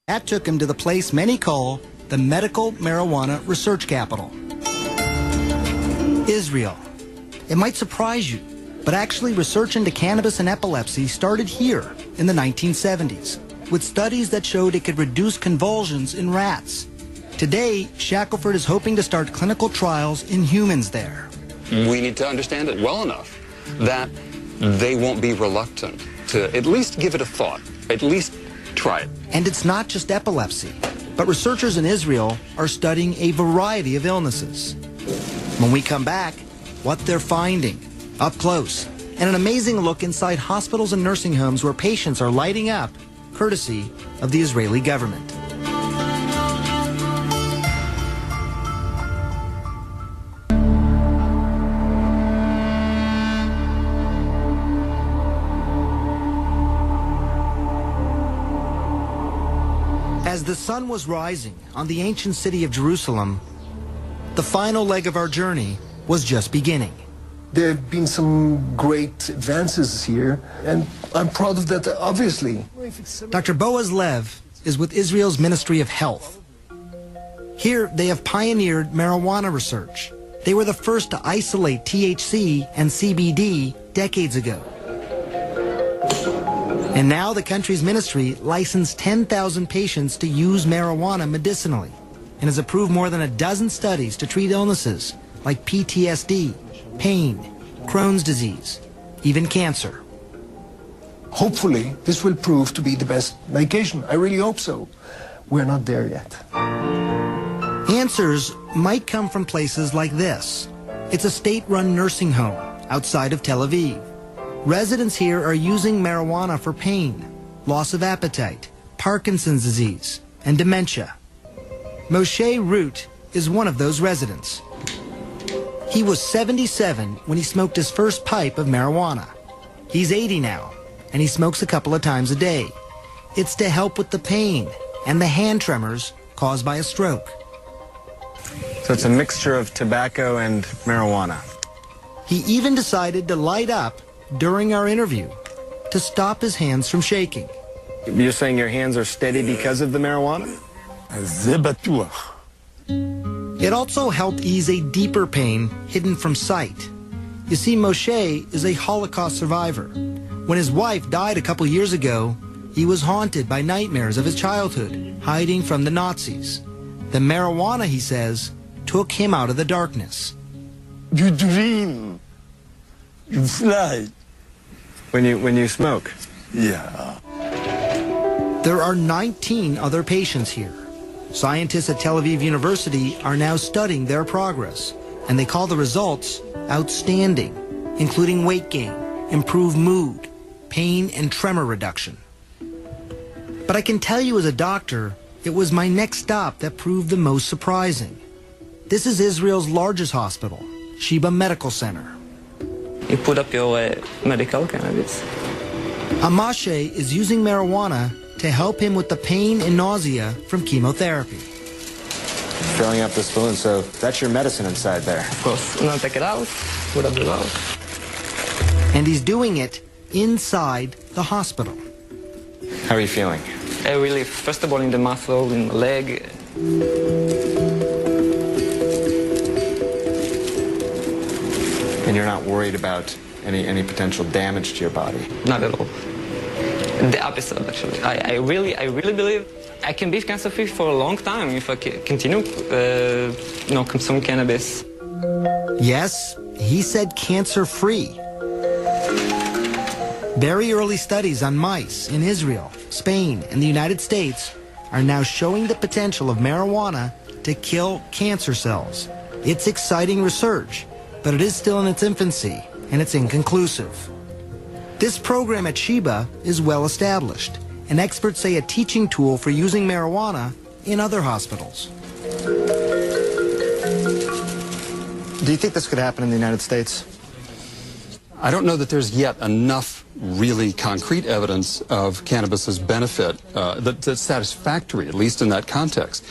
That took him to the place many call the medical marijuana research capital. Israel. It might surprise you, but actually research into cannabis and epilepsy started here in the 1970s, with studies that showed it could reduce convulsions in rats. Today, Shackelford is hoping to start clinical trials in humans there. We need to understand it well enough that they won't be reluctant to at least give it a thought, at least try it. And it's not just epilepsy, but researchers in Israel are studying a variety of illnesses. When we come back, what they're finding, up close, and an amazing look inside hospitals and nursing homes where patients are lighting up, courtesy of the Israeli government. As the sun was rising on the ancient city of Jerusalem, the final leg of our journey was just beginning. There have been some great advances here, and I'm proud of that, obviously. Dr. Boaz Lev is with Israel's Ministry of Health. Here, they have pioneered marijuana research. They were the first to isolate THC and CBD decades ago. And now the country's ministry licensed 10,000 patients to use marijuana medicinally and has approved more than a dozen studies to treat illnesses like PTSD, pain, Crohn's disease, even cancer. Hopefully, this will prove to be the best medication. I really hope so. We're not there yet. Answers might come from places like this. It's a state-run nursing home outside of Tel Aviv. Residents here are using marijuana for pain, loss of appetite, Parkinson's disease, and dementia. Moshe Root is one of those residents. He was 77 when he smoked his first pipe of marijuana. He's 80 now, and he smokes a couple of times a day. It's to help with the pain and the hand tremors caused by a stroke. So it's a mixture of tobacco and marijuana. He even decided to light up during our interview to stop his hands from shaking. You're saying your hands are steady because of the marijuana? It also helped ease a deeper pain hidden from sight. You see, Moshe is a Holocaust survivor. When his wife died a couple years ago, he was haunted by nightmares of his childhood, hiding from the Nazis. The marijuana, he says, took him out of the darkness. You dream. You fly. When you smoke? Yeah. There are 19 other patients here. Scientists at Tel Aviv University are now studying their progress, and they call the results outstanding, including weight gain, improved mood, pain and tremor reduction. But I can tell you as a doctor, it was my next stop that proved the most surprising. This is Israel's largest hospital, Sheba Medical Center. You put up your medical cannabis. Amashe is using marijuana to help him with the pain and nausea from chemotherapy. Filling up the spoon, so that's your medicine inside there. Of course. Now take it out, put up the valve. And he's doing it inside the hospital. How are you feeling? Relief, first of all in the muscle, in the leg. And you're not worried about any potential damage to your body? Not at all. The opposite, actually. I really believe I can be cancer-free for a long time if I continue, consuming cannabis. Yes, he said cancer-free. Very early studies on mice in Israel, Spain, and the United States are now showing the potential of marijuana to kill cancer cells. It's exciting research, but it is still in its infancy, and it's inconclusive. This program at Sheba is well established, and experts say a teaching tool for using marijuana in other hospitals. Do you think this could happen in the United States? I don't know that there's yet enough really concrete evidence of cannabis's benefit that's satisfactory, at least in that context.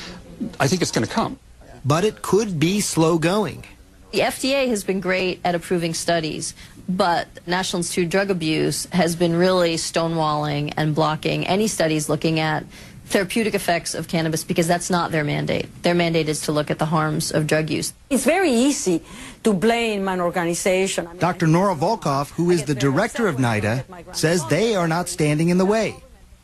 I think it's going to come. But it could be slow going. The FDA has been great at approving studies, but National Institute of Drug Abuse has been really stonewalling and blocking any studies looking at therapeutic effects of cannabis because that's not their mandate. Their mandate is to look at the harms of drug use. It's very easy to blame an organization. Dr. Nora Volkov, who is the director of NIDA, says they are not standing in the way.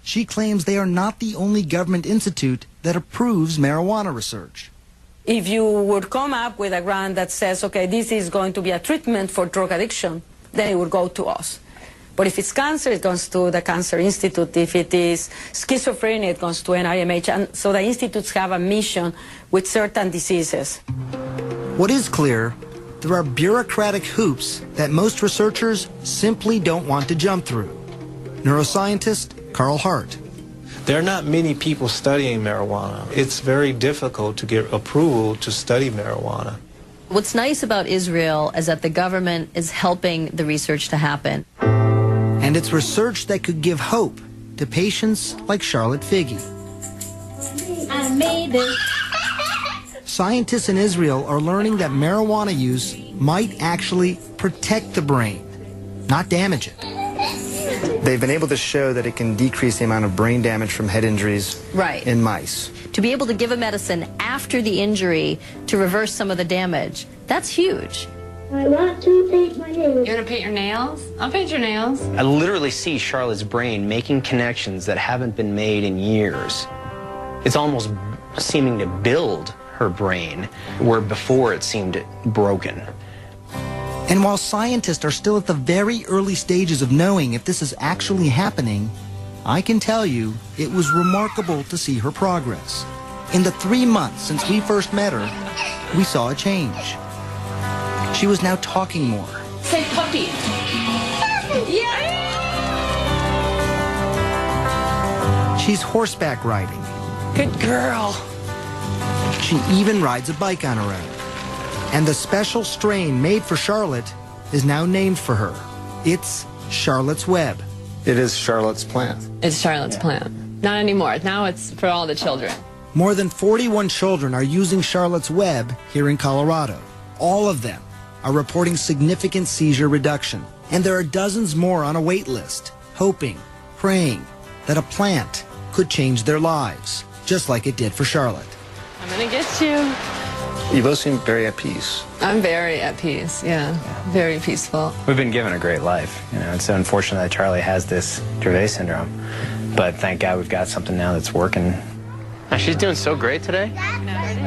She claims they are not the only government institute that approves marijuana research. If you would come up with a grant that says, okay, this is going to be a treatment for drug addiction, then it would go to us. But if it's cancer, it goes to the Cancer Institute. If it is schizophrenia, it goes to NIMH. And so the institutes have a mission with certain diseases. What is clear, there are bureaucratic hoops that most researchers simply don't want to jump through. Neuroscientist Carl Hart. There are not many people studying marijuana. It's very difficult to get approval to study marijuana. What's nice about Israel is that the government is helping the research to happen. And it's research that could give hope to patients like Charlotte Figge. I made it. Scientists in Israel are learning that marijuana use might actually protect the brain, not damage it. They've been able to show that it can decrease the amount of brain damage from head injuries in mice. To be able to give a medicine after the injury to reverse some of the damage, that's huge. I want to paint my nails. You want to paint your nails? I'll paint your nails. I literally see Charlotte's brain making connections that haven't been made in years. It's almost seeming to build her brain where before it seemed broken. And while scientists are still at the very early stages of knowing if this is actually happening, I can tell you it was remarkable to see her progress. In the 3 months since we first met her, we saw a change. She was now talking more. Say puppy. Yeah. She's horseback riding. Good girl. She even rides a bike on her own. And the special strain made for Charlotte is now named for her. It's Charlotte's Web. It is Charlotte's plant. It's Charlotte's plant. Not anymore. Now it's for all the children. More than 41 children are using Charlotte's Web here in Colorado. All of them are reporting significant seizure reduction. And there are dozens more on a wait list, hoping, praying that a plant could change their lives, just like it did for Charlotte. I'm going to get you. You both seem very at peace. I'm very at peace, yeah. Very peaceful. We've been given a great life. You know, it's unfortunate that Charlie has this Dravet syndrome, but thank God we've got something now that's working. Oh, she's doing so great today. Ready?